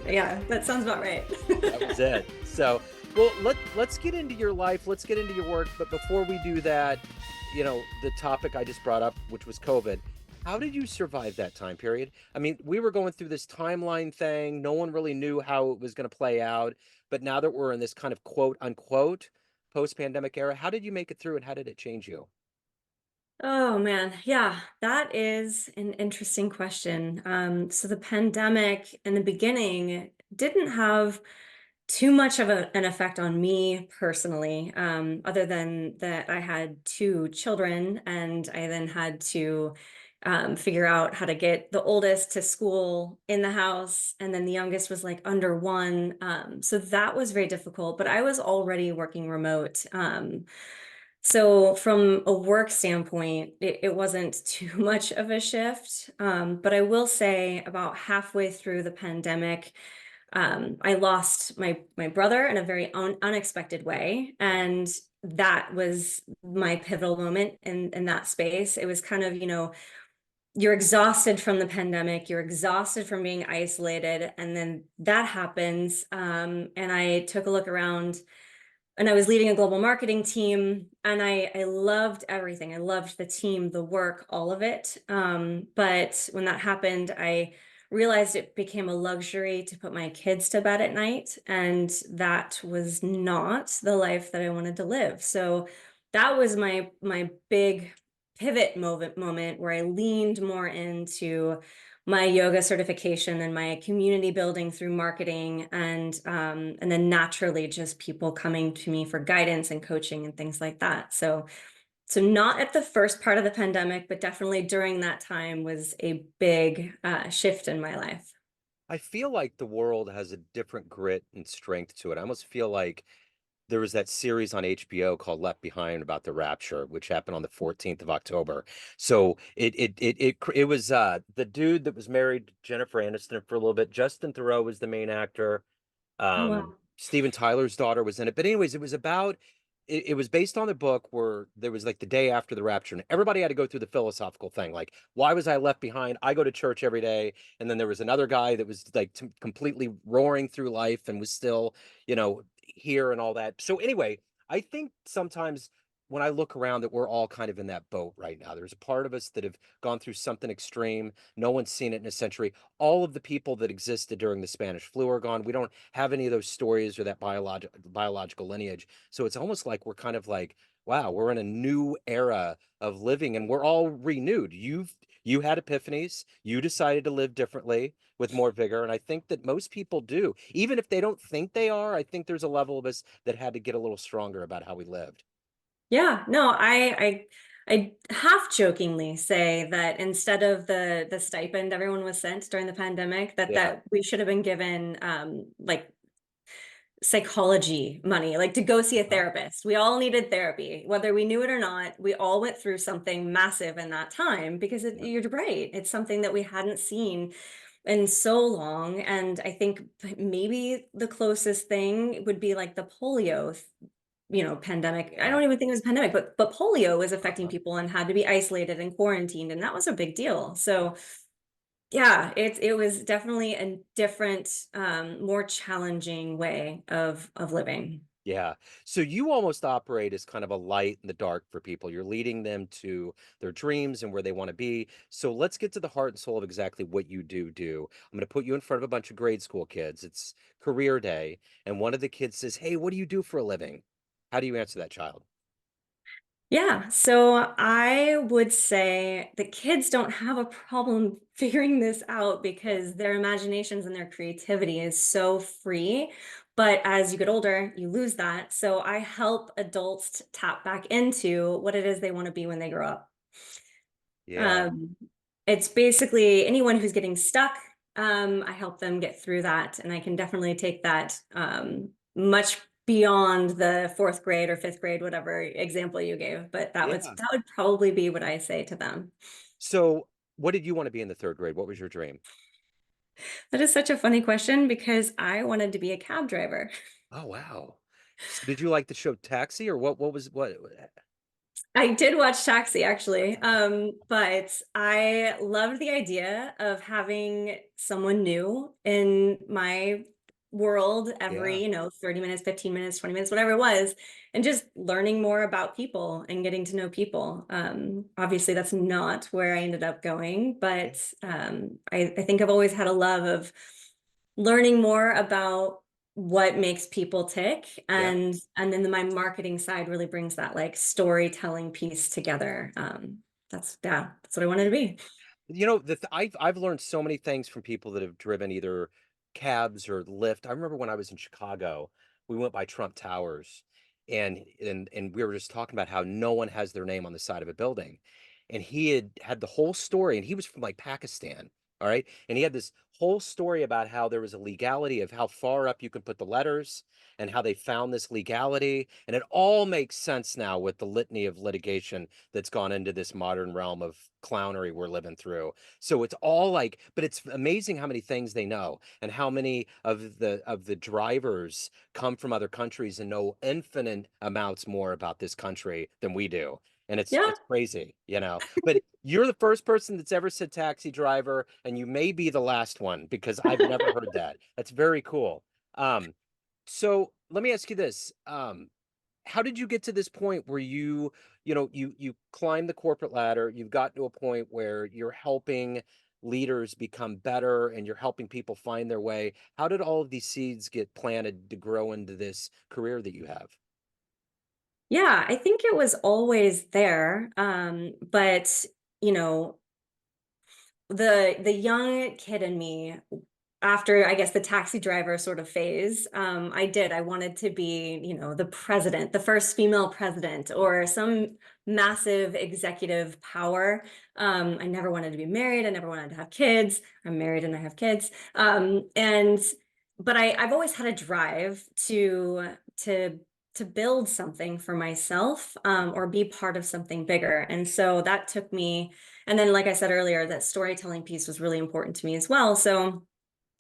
Yeah, that sounds about right. That was it. So, well, let's get into your life. Let's get into your work. But before we do that, the topic I just brought up, which was COVID. How did you survive that time period? I mean, we were going through this timeline thing. No one really knew how it was going to play out. But now that we're in this kind of quote unquote post-pandemic era, how did you make it through and how did it change you? Oh man, yeah, that is an interesting question. So the pandemic in the beginning didn't have too much of an effect on me personally, other than that I had two children and I then had to figure out how to get the oldest to school in the house, and then the youngest was like under one. So that was very difficult, but I was already working remote. So from a work standpoint, it wasn't too much of a shift. But I will say about halfway through the pandemic, I lost my brother in a very unexpected way, Wow. and that was my pivotal moment in that space. It was kind of, you're exhausted from the pandemic, you're exhausted from being isolated, and then that happens. And I took a look around and I was leading a global marketing team, and I loved everything. I loved the team, the work, all of it. But when that happened, I realized it became a luxury to put my kids to bed at night, and that was not the life that I wanted to live. So that was my big pivot moment where I leaned more into my yoga certification and my community building through marketing, and then naturally just people coming to me for guidance and coaching and things like that. So not at the first part of the pandemic, but definitely during that time was a big shift in my life. I feel like the world has a different grit and strength to it. I almost feel like there was that series on HBO called Left Behind about the rapture, which happened on the 14th of October. So it was the dude that was married to Jennifer Aniston for a little bit. Justin Theroux was the main actor. Oh, wow. Steven Tyler's daughter was in it. But anyways, it was based on the book where there was like the day after the rapture, and everybody had to go through the philosophical thing, like, why was I left behind? I go to church every day. And then there was another guy that was like completely roaring through life and was still, here and all that. So anyway, I think sometimes when I look around that we're all kind of in that boat right now. There's a part of us that have gone through something extreme. No one's seen it in a century. All of the people that existed during the Spanish flu are gone. We don't have any of those stories or that biological lineage. So it's almost like we're kind of like, wow, we're in a new era of living and we're all renewed. You had epiphanies. You decided to live differently with more vigor. And I think that most people do. Even if they don't think they are, I think there's a level of us that had to get a little stronger about how we lived. Yeah, no, I half jokingly say that instead of the stipend everyone was sent during the pandemic, Yeah. that we should have been given like psychology money, like to go see a Uh-huh. therapist. We all needed therapy, whether we knew it or not. We all went through something massive in that time because Yeah. you're right. It's something that we hadn't seen in so long. And I think maybe the closest thing would be like the polio, pandemic. I Yeah. don't even think it was a pandemic, but polio was affecting Uh-huh. people and had to be isolated and quarantined, and that was a big deal. So yeah, it was definitely a different, more challenging way of living. Yeah. So you almost operate as kind of a light in the dark for people. You're leading them to their dreams and where they want to be. So let's get to the heart and soul of exactly what you do. I'm going to put you in front of a bunch of grade school kids. It's career day. And one of the kids says, "Hey, what do you do for a living?" How do you answer that child? Yeah, so I would say the kids don't have a problem figuring this out Yeah. because their imaginations and their creativity is so free. But as you get older, you lose that. So I help adults tap back into what it is they want to be when they grow up. Yeah. Um, it's basically anyone who's getting stuck. I help them get through that, and I can definitely take that much beyond the fourth grade or fifth grade, whatever example you gave. But Yeah. that would probably be what I say to them. So what did you want to be in the third grade? What was your dream? That is such a funny question because I wanted to be a cab driver. Oh, wow. So did you like the show Taxi or what was what? I did watch Taxi actually, but I loved the idea of having someone new in my world every, Yeah. 30 minutes, 15 minutes, 20 minutes, whatever it was, and just learning more about people and getting to know people. Obviously, that's not where I ended up going, Yeah. but I think I've always had a love of learning more about what makes people tick, Yeah. and then my marketing side really brings that like storytelling piece together. That's what I wanted to be. I've learned so many things from people that have driven either cabs or Lyft. I remember when I was in Chicago, we went by Trump Towers, and we were just talking about how no one has their name on the side of a building. And he had the whole story, and he was from like Pakistan, all right? And he had this whole story about how there was a legality of how far up you can put the letters and how they found this legality. And it all makes sense now with the litany of litigation that's gone into this modern realm of clownery we're living through. So it's all like, but it's amazing how many things they know and how many of the drivers come from other countries and know infinite amounts more about this country than we do. And Yeah. it's crazy, But you're the first person that's ever said taxi driver, and you may be the last one because I've never heard that. That's very cool. Um, so let me ask you this. How did you get to this point where you climb the corporate ladder, you've got to a point where you're helping leaders become better and you're helping people find their way? How did all of these seeds get planted to grow into this career that you have? Yeah, I think it was always there. But you know, the young kid in me, after I guess the taxi driver sort of phase, I wanted to be, the president, the first female president, or some massive executive power. I never wanted to be married. I never wanted to have kids. I'm married and I have kids. But I've always had a drive to build something for myself, or be part of something bigger. And so that took me, and then, like I said earlier, that storytelling piece was really important to me as well. So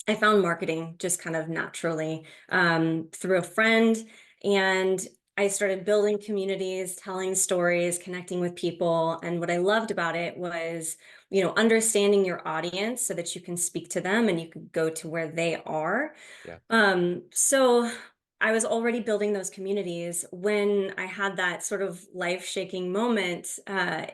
I found marketing just kind of naturally, through a friend. And I started building communities, telling stories, connecting with people. And what I loved about it was, understanding your audience so that you can speak to them and you could go to where they are. Yeah. So I was already building those communities when I had that sort of life-shaking moment. I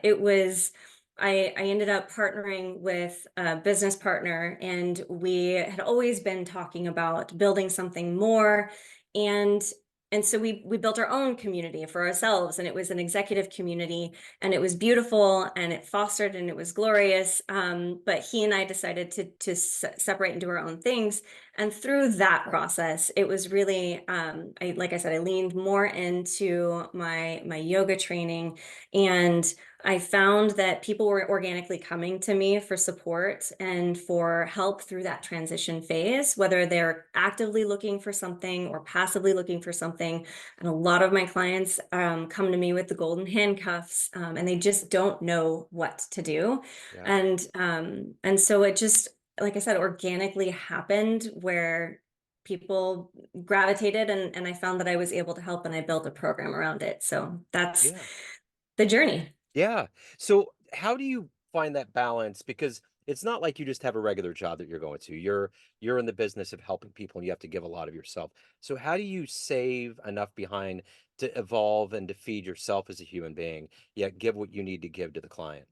ended up partnering with a business partner, and we had always been talking about building something more. And and so we built our own community for ourselves, and it was an executive community, and it was beautiful, and it fostered, and it was glorious. But he and I decided to separate and do our own things. And through that process, it was really, like I said, I leaned more into my yoga training, and I found that people were organically coming to me for support and for help through that transition phase, whether they're actively looking for something or passively looking for something. And a lot of my clients, come to me with the golden handcuffs, and they just don't know what to do. Yeah. And so it just, like I said, organically happened where people gravitated, and I found that I was able to help, and I built a program around it. So that's Yeah. the journey. Yeah. So how do you find that balance? Because it's not like you just have a regular job that you're going to. You're in the business of helping people and you have to give a lot of yourself. So how do you save enough behind to evolve and to feed yourself as a human being, yet give what you need to give to the client?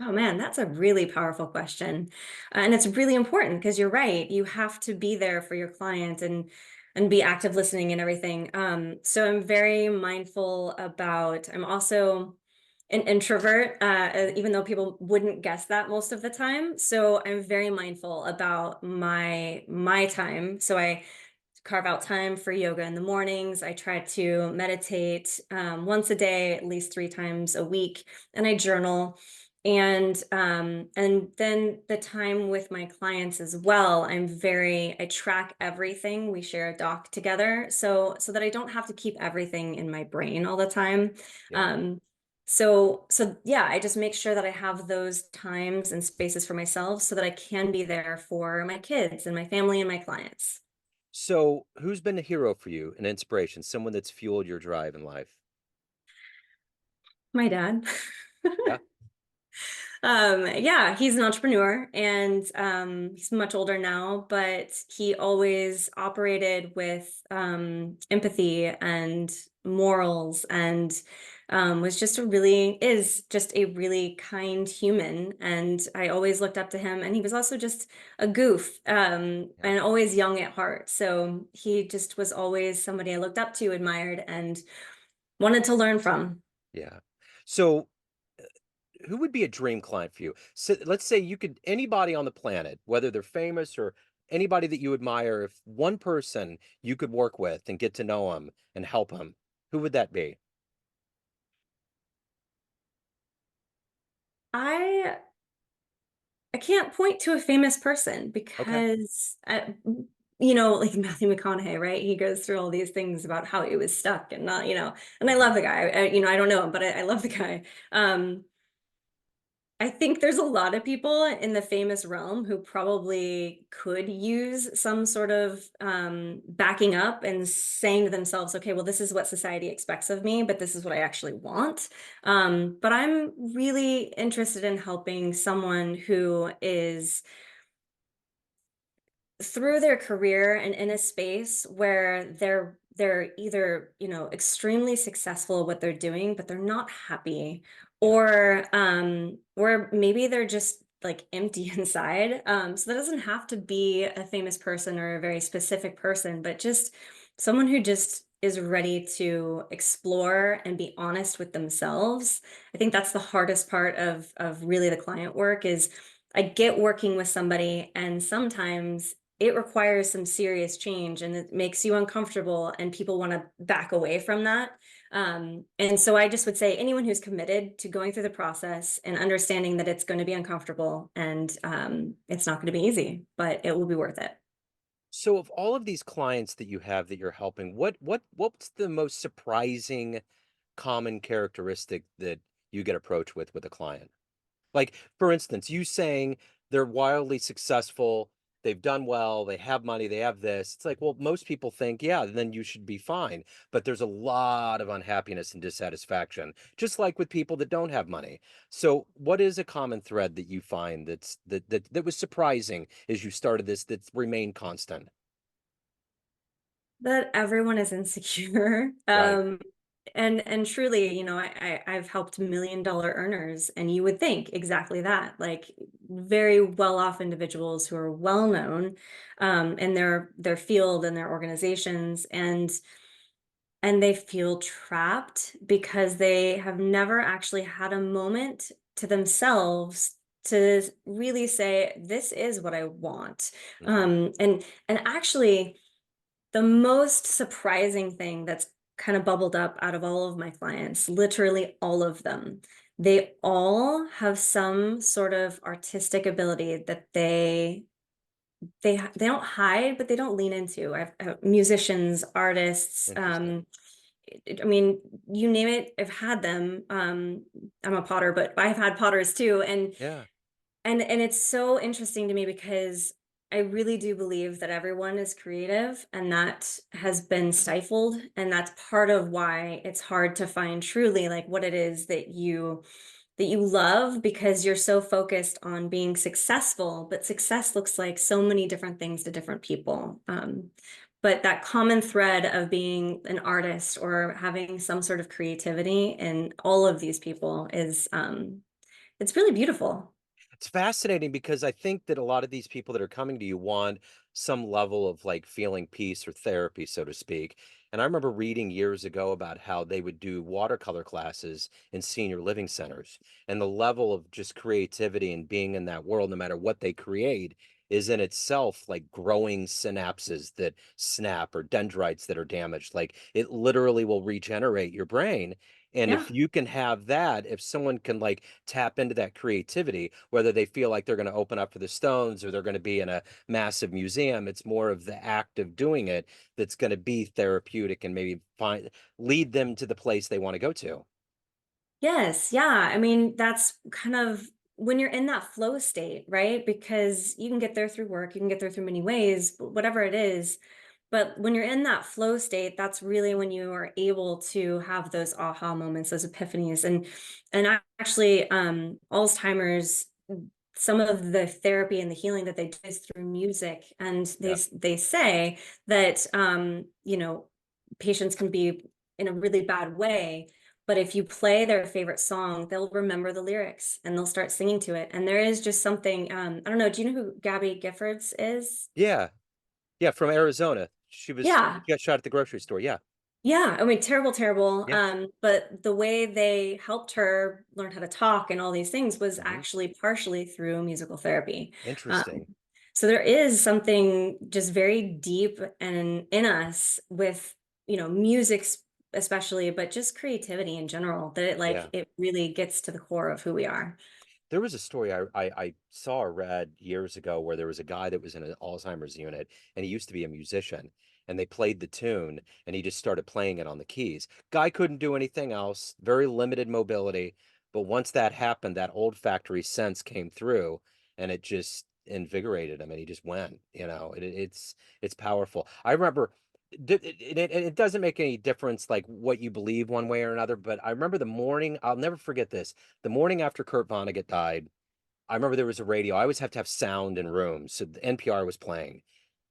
Oh man, that's a really powerful question. And it's really important because you're right. You have to be there for your client and be active listening and everything. So I'm very mindful about, I'm also an introvert, even though people wouldn't guess that most of the time. So I'm very mindful about my time. So I carve out time for yoga in the mornings. I try to meditate, once a day, at least 3 times a week, and I journal. And then the time with my clients as well, I track everything. We share a doc together, so that I don't have to keep everything in my brain all the time. Yeah. So yeah, I just make sure that I have those times and spaces for myself so that I can be there for my kids and my family and my clients. So who's been a hero for you, an inspiration, someone that's fueled your drive in life? My dad. Yeah. Yeah, he's an entrepreneur and he's much older now, but he always operated with empathy and morals and is just a really kind human. And I always looked up to him, and he was also just a goof Yeah. and always young at heart. So he just was always somebody I looked up to, admired, and wanted to learn from. Yeah. So who would be a dream client for you? So let's say you could anybody on the planet, whether they're famous or anybody that you admire, if one person you could work with and get to know them and help them, who would that be? I I can't point to a famous person Okay. because, like Matthew McConaughey, right? He goes through all these things about how he was stuck and not, and I Mhm. love the guy. I don't know him, but I love the guy. I think there's a lot of people in the famous realm who probably could use some sort of backing up and saying to themselves, okay, well, this is what society expects of me, but this is what I actually want. But I'm really interested in helping someone who is through their career and in a space where they're either extremely successful at what they're doing but they're not happy, Yeah. or maybe they're just like empty inside. So that doesn't have to be a famous person or a very specific person, but just someone who just is ready to explore and be honest with themselves. I think that's the hardest part of really the client work is I get working with somebody, and sometimes it requires some serious change and it makes you uncomfortable, and people want to back away from that. And so I just would say anyone who's committed to going through the process and understanding that it's going to be uncomfortable and it's not going to be easy, but it will be worth it. So of all of these clients that you have that you're helping, what's the most surprising common characteristic that you get approached with a client? Like, for instance, you saying they're wildly successful, they've done well, they have money, they have this. It's like, well, most people think, yeah, then you should be fine. But there's a lot of unhappiness and dissatisfaction, just like with people that don't have money. So, what is a common thread that you find that was surprising as you started this that's remained constant? That everyone is insecure. Right. And truly, I've helped $1 million earners, and you would think exactly that, like very well-off individuals who are well known in their field and their organizations, and they feel trapped because they have never actually had a moment to themselves to really say, this is what I want. Hmm. And actually, the most surprising thing that's kind of bubbled up out of all of my clients, literally all of them, they all have some sort of artistic ability that they don't hide, but they don't lean into. I've musicians, artists, Interesting. I mean, you name it, I've had them. I'm a potter, but I've had potters too. Yeah. And it's so interesting to me because I really do believe that everyone is creative, and that has been stifled, and that's part of why it's hard to find truly like what it is that you love, because you're so focused on being successful, but success looks like so many different things to different people. But that common thread of being an artist or having some sort of creativity in all of these people is it's really beautiful. It's fascinating because I think that a lot of these people that are coming to you want some level of like feeling peace or therapy, so to speak. And I remember reading years ago about how they would do watercolor classes in senior living centers. And the level of just creativity and being in that world, no matter what they create, is in itself like growing synapses that snap or dendrites that are damaged. Like it literally will regenerate your brain. And Yeah. if you can have that, if someone can like tap into that creativity, whether they feel like they're going to open up for the Stones or they're going to be in a massive museum, it's more of the act of doing it that's going to be therapeutic and maybe lead them to the place they want to go to. Yes, yeah. I mean, that's kind of when you're in that flow state, right? Because you can get there through work, you can get there through many ways, but whatever it is, But when you're in that flow state, that's really when you are able to have those aha moments, those epiphanies. And actually, Alzheimer's, some of the therapy and the healing that they do is through music. And Yeah. they say that patients can be in a really bad way, but if you play their favorite song, they'll remember the lyrics and they'll start singing to it. And there is just something, I don't know, do you know who Gabby Giffords is? Yeah. Yeah. From Arizona. She Yeah. got shot at the grocery store. Yeah. Yeah, I mean, terrible, terrible. Yeah. But the way they helped her learn how to talk and all these things was Hmm. actually partially through musical therapy. Um, Interesting. so there is something just very deep and in us with, music especially, but just creativity in general, that Yeah. it really gets to the core of who we are. There was a story I saw or read years ago where there was a guy that was in an Alzheimer's unit and he used to be a musician and they played the tune and he just started playing it on the keys. Guy couldn't do anything else, very limited mobility. But once that happened, that olfactory sense came through and it just invigorated him and he just went, it's powerful. I remember it doesn't make any difference like what you believe one way or another, but I remember the morning, I'll never forget this, the morning after Kurt Vonnegut died. I remember there was a radio. I always have to have sound in rooms. So the NPR was playing.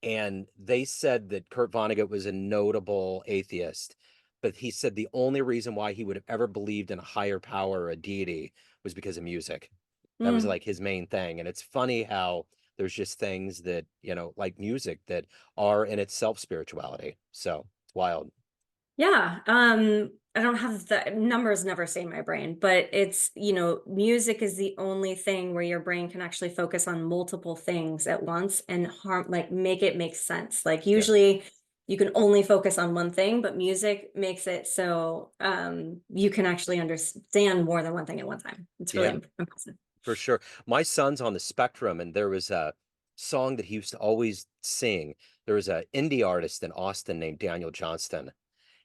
And they said that Kurt Vonnegut was a notable atheist. But he said the only reason why he would have ever believed in a higher power or a deity was because of music. That was Mm. like his main thing. And it's funny how there's just things that, like music that are in itself spirituality. So it's wild. Yeah, I don't have the numbers never stay in my brain, but it's, music is the only thing where your brain can actually focus on multiple things at once and make it make sense. Like Yeah. usually you can only focus on one thing, but music makes it so you can actually understand more than one thing at one time. It's really Yeah. impressive. For sure. My son's on the spectrum, and there was a song that he used to always sing. There was an indie artist in Austin named Daniel Johnston,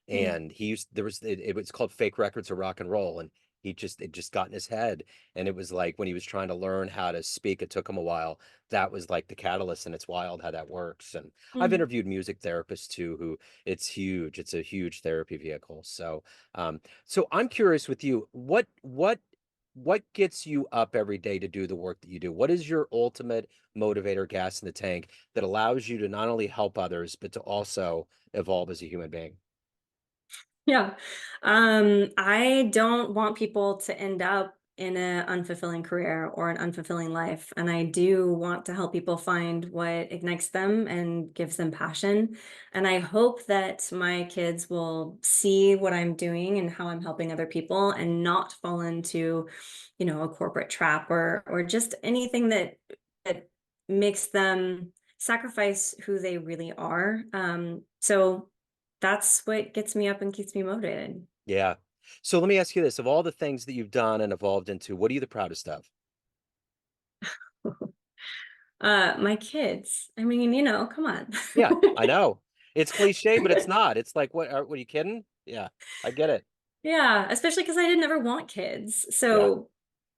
Mm. and he used there was it was called Fake Records of Rock and Roll, and it just got in his head, and it was like when he was trying to learn how to speak, it took him a while. That was like the catalyst, and it's wild how that works. And I've Mm. interviewed music therapists too, who it's huge. It's a huge therapy vehicle. So I'm curious with you, what gets you up every day to do the work that you do? What is your ultimate motivator, gas in the tank that allows you to not only help others, but to also evolve as a human being? Yeah. I don't want people to end up in an unfulfilling career or an unfulfilling life. And I do want to help people find what ignites them and gives them passion. And I hope that my kids will see what I'm doing and how I'm helping other people and not fall into, a corporate trap or just anything that makes them sacrifice who they really are. So that's what gets me up and keeps me motivated. Yeah. So let me ask you this, of all the things that you've done and evolved into, what are you the proudest of? My kids. I mean, come on. Yeah, I know. It's cliche, but it's not. It's like, what are you kidding? Yeah, I get it. Yeah, especially because I didn't ever want kids. Yeah, So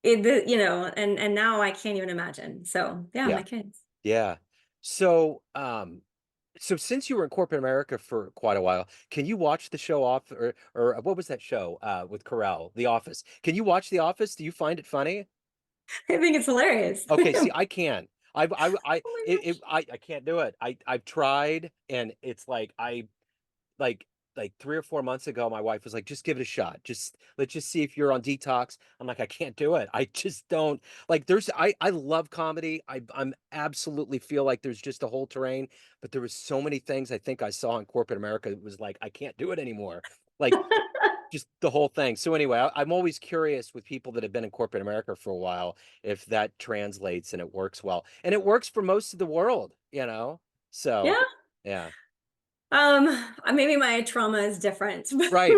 and now I can't even imagine. So yeah, yeah, my kids. yeah. So, so since you were in corporate America for quite a while, can you watch the show off or what was that show with Carell, The Office? Can you watch The Office? Do you find it funny? I think it's hilarious. Okay, see, Oh I can't. my I can't do it. I've tried, and it's like like 3 or 4 months ago, my wife was like, just give it a shot. Just let's just see if you're on detox. I'm like, I can't do it. I just don't like I love comedy. I'm absolutely feel like there's just a whole terrain, but there was so many things I think I saw in corporate America that was like, I can't do it anymore. Like gosh. just the whole thing. So anyway, I'm always curious with people that have been in corporate America for a while if that translates and it works well. And it works for most of the world. So Yeah. yeah. Maybe my trauma is different. Right.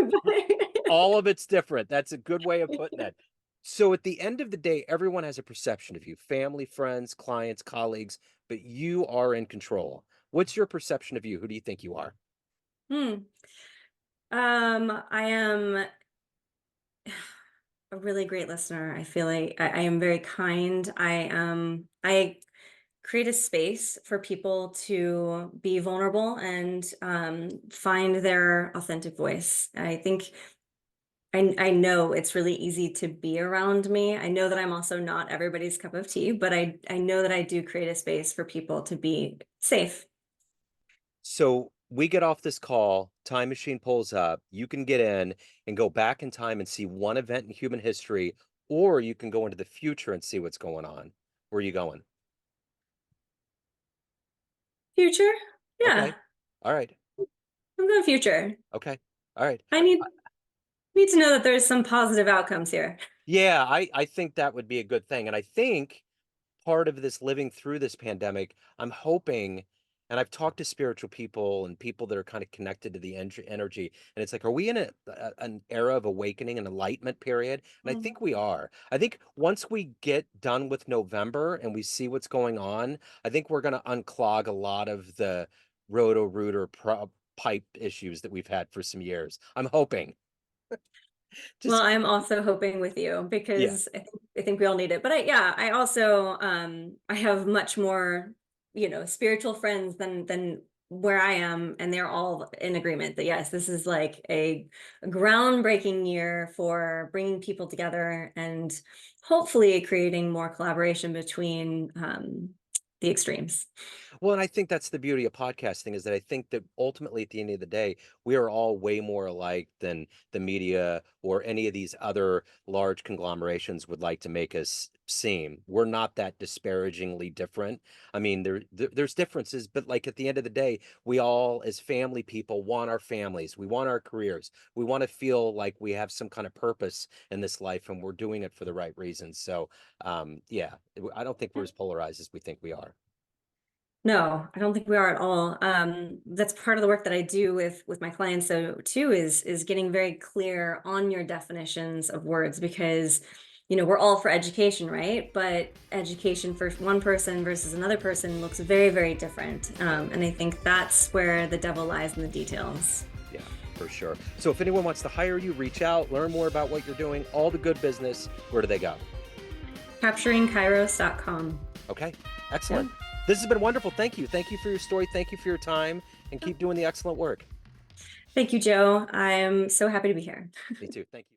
All of it's different. That's a good way of putting it. So at the end of the day, everyone has a perception of you, family, friends, clients, colleagues, but you are in control. What's your perception of you? Who do you think you are? Hmm. I am a really great listener. I feel like I am very kind. I create a space for people to be vulnerable and find their authentic voice. I think I know it's really easy to be around me. I know that I'm also not everybody's cup of tea, but I know that I do create a space for people to be safe. So we get off this call, time machine pulls up, you can get in and go back in time and see one event in human history, or you can go into the future and see what's going on. Where are you going? Future? Okay. Yeah, All right. I'm going future. Okay. All right. I need to know that there's some positive outcomes here. Yeah, I think that would be a good thing. And I think part of this living through this pandemic, I'm hoping, and I've talked to spiritual people and people that are kind of connected to the energy, and it's like, are we in an era of awakening and enlightenment period? And I think we are. I think once we get done with November and we see what's going on, I think we're going to unclog a lot of the roto-rooter pipe issues that we've had for some years. I'm hoping. Well, Just I'm also hoping with you yeah. because I think we all need it. But yeah, I also I have much more, spiritual friends than where I am, and they're all in agreement that yes, this is like a groundbreaking year for bringing people together and hopefully creating more collaboration between the extremes. Well, and I think that's the beauty of podcasting is that I think that ultimately at the end of the day, we are all way more alike than the media or any of these other large conglomerations would like to make us seem. We're not that disparagingly different. I mean, there's differences, but like at the end of the day, we all as family people want our families, we want our careers, we want to feel like we have some kind of purpose in this life and we're doing it for the right reasons. So, yeah, I don't think we're as polarized as we think we are. No, I don't think we are at all. That's part of the work that I do with my clients, so too, is getting very clear on your definitions of words because we're all for education, right? But education for one person versus another person looks very, very different. And I think that's where the devil lies in the details. Yeah, for sure. So if anyone wants to hire you, reach out, learn more about what you're doing, all the good business, where do they go? CapturingKairos.com. Okay, Yeah. excellent. This has been wonderful. Thank you. Thank you for your story. Thank you for your time and keep doing the excellent work. Thank you, Joe. I'm so happy to be here. Me too. Thank you.